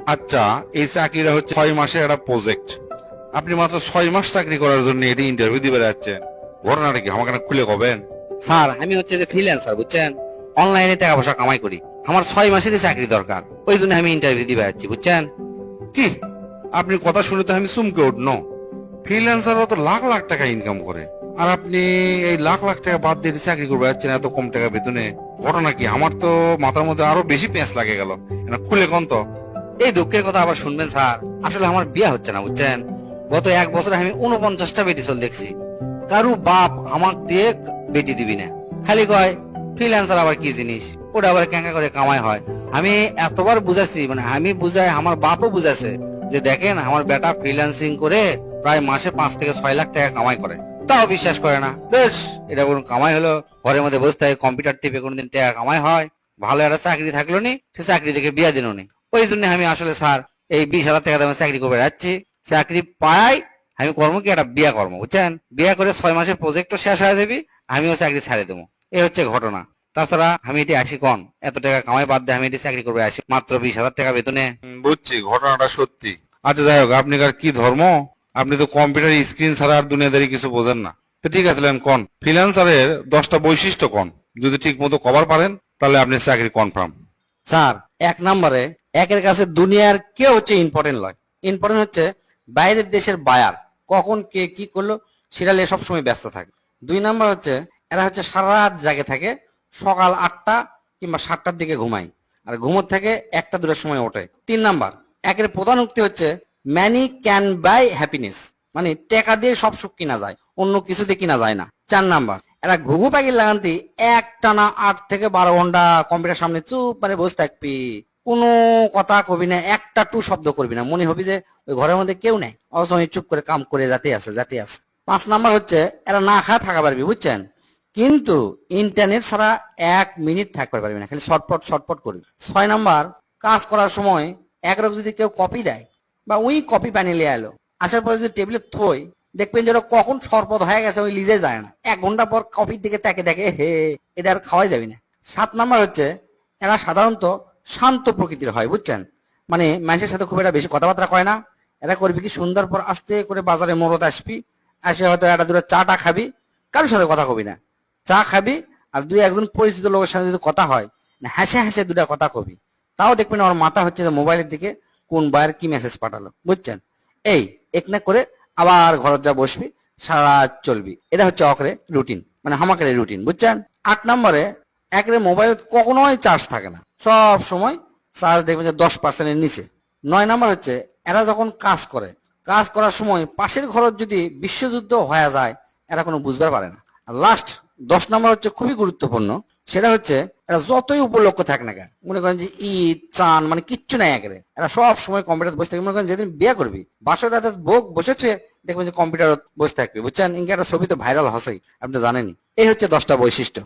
আচ্ছা, এই চাকরিটা হচ্ছে 6 মাসের একটা প্রজেক্ট। আপনি মাত্র 6 মাস চাকরি করার জন্য এটি ইন্টারভিউ দিবে যাচ্ছেন। ঘটনাটা কি আমাকে না খুলে কবেন? স্যার আমি হচ্ছে যে ফ্রিল্যান্সার বুঝছেন, অনলাইনে টাকা পয়সা কামাই করি। আমার 6 মাসেরই চাকরি দরকার, ওই জন্য আমি ইন্টারভিউ দিবে যাচ্ছি বুঝছেন। কি, আপনি কথা শুনে তো আমি চমকে উঠনো। ফ্রিল্যান্সাররা তো লাখ লাখ টাকা ইনকাম করে, আর আপনি এই লাখ লাখ টাকা বাদ দিয়ে চাকরি করবে যাচ্ছেন এত কম টাকা বেতনে। ঘটনা কি? আমার তো মাথার মধ্যে আরো বেশি পেঁচ লাগে গেল। এটা খুলে কোন তো। এই দুঃখের কথা আবার শুনবেন স্যার, আসলে আমার বিয়ে হচ্ছে না বুঝছেন। গত 1 বছরে আমি 49টা বেটি চল দেখছি। কারু বাপ আমাক দিয়ে বেটি দিবি না, খালি কয় ফ্রিল্যান্সার আবার কি জিনিস, ওটা আবার ক্যাঙ্কা করে কামাই হয়। আমি এতবার বুঝাচ্ছি, মানে আমি বুঝাই, আমার বাপও বুঝাছে যে দেখেন আমার বেটা ফ্রিল্যান্সিং করে প্রায় মাসে 5 থেকে 6 লাখ টাকা কামাই করে, তাও বিশ্বাস করে না। বেশ, এটা কোনো কামাই হলো? ঘরের মধ্যে বসতে হয়, কম্পিউটার টিপে কোনোদিন টাকা কামাই হয়? ভালো একটা চাকরি থাকলো নি, সে চাকরি থেকে বিয়া দিল নি। ওই জন্য আমি আসলে স্যার এই 20,000 টাকা দামে চাকরি করে যাচ্ছি। চাকরি পাই, আমি কর্ম কি একটা বিয়া কর্ম বুঝছেন। বিয়া করে 6 মাসের প্রজেক্টও শেষ হয়ে যাবি, আমিও চাকরি ছাড়ে দেবো। এই হচ্ছে ঘটনা। তাছাড়া আমি এটি আসি কন, এত টাকা কামাই বাদ দিয়ে আমি এটি চাকরি করবে আসি মাত্র 20,000 টাকা বেতনে। বুঝছি, ঘটনাটা সত্যি। আচ্ছা যাই হোক, আপনি কার কি ধর্ম? আপনি তো কম্পিউটার স্ক্রিন ছাড়া আর দুনিয়াদারি কিছু বোঝেন না। তো ঠিক আছে, কোন ফ্রিল্যান্সারের 10টা বৈশিষ্ট্য কোন, যদি ঠিক মতো কভার পারেন তাহলে আপনি চাকরি কনফার্ম। স্যার 1 নম্বরে, একের কাছে দুনিয়ার কেউ হচ্ছে ইম্পর্টেন্ট নয়। ইম্পর্টেন্ট হচ্ছে বাইরের দেশের বায়ার, কখন কে কি করলো সেটা নিয়ে সবসময় ব্যস্ত থাকে। 2 নম্বর হচ্ছে এরা হচ্ছে সারা রাত জাগে থাকে, সকাল 8টা কিংবা 7টার দিকে ঘুমায়, আর ঘুমোর থেকে 1টা 2টার সময় ওঠে। 3 নম্বর, একের প্রধান উক্তি হচ্ছে ম্যানি ক্যান বাই হ্যাপিনেস, মানে টাকা দিয়ে সব সুখ কিনা যায়, অন্য কিছু দিয়ে কিনা যায় না। 4 নম্বর, এরা ঘুঘু পাখির লাগান্তি এক টানা 8 থেকে 12 ঘন্টা কম্পিউটার সামনে চুপ মানে বসে থাকবি, কোনো কথা কবি না, একটা টু শব্দ করবি না, মনে হবি যে ওই ঘরের মধ্যে কেউ নেই, অথচ চুপ করে কাম করে যাতে আছে। 5 নম্বর হচ্ছে এরা না খায় থাকা পারবি বুঝছেন, কিন্তু ইন্টারনেট ছাড়া 1 মিনিট থাকতে পারবি না, খালি শর্টপট করবি। 6 নম্বর, কাজ করার সময় একরকম যদি কেউ কপি দেয় বা ওই কপি বানিয়ে এলো, আসার পরে যদি টেবিলে থই, দেখবেন যে ওরা কখন সরপত হয়ে গেছে ওই লিজে যায় না, 1 ঘন্টা পর কপির দিকে তাকে দেখে হে, এটা আর খাওয়াই যাবে না। 7 নম্বর হচ্ছে এরা সাধারণত শান্ত প্রকৃতির হয় বুঝছেন, মানে মানুষের সাথে খুব একটা বেশি কথাবার্তা কয় না। এরা করবি কি, সন্ধ্যার পর আস্তে করে বাজারে মরদ আসবি, আসে হয়তো 1টা 2টা চাটা খাবি, কারোর সাথে কথা কবি না, চা খাবি, আর 2 একজন পরিচিত লোকের সাথে যদি কথা হয় না, হাসে হাসে 2টা কথা কবি, তাও দেখবেন আমার মাথা হচ্ছে যে মোবাইলের দিকে কোন বাইর কি মেসেজ পাঠালো বুঝছেন। এই একনা করে আবার ঘরত যা বসবি, সারা রাত চলবি, এটা হচ্ছে অকরে রুটিন, মানে হামাকের রুটিন বুঝছেন। 8 নম্বরে, একরে মোবাইল কখনোই চার্জ থাকে না, সব সময় চার্জ দেখবেন যে 10%-এর নিচে। 9 নম্বর হচ্ছে এরা যখন কাজ করার সময় পাশের ঘরত যদি বিশ্বযুদ্ধ হয়ে যায়, এরা কোনো বুঝতে পারে না। আর লাস্ট 10 নম্বর হচ্ছে খুবই গুরুত্বপূর্ণ, সেটা হচ্ছে এরা যতই উপলক্ষ থাকে না কেন, মনে করেন যে ঈদ চান মানে কিচ্ছু নাই, একেবারে এরা সব সময় কম্পিউটার বসে থাকে। মনে করেন যেদিন বিয়ে করবি, বাসর রাতে বোক বসেছে, দেখবেন যে কম্পিউটার বসে থাকবে বুঝছেন, ইনকে একটা ছবি তো ভাইরাল হসেই, আপনি জানেনই। এই হচ্ছে 10টা বৈশিষ্ট্য।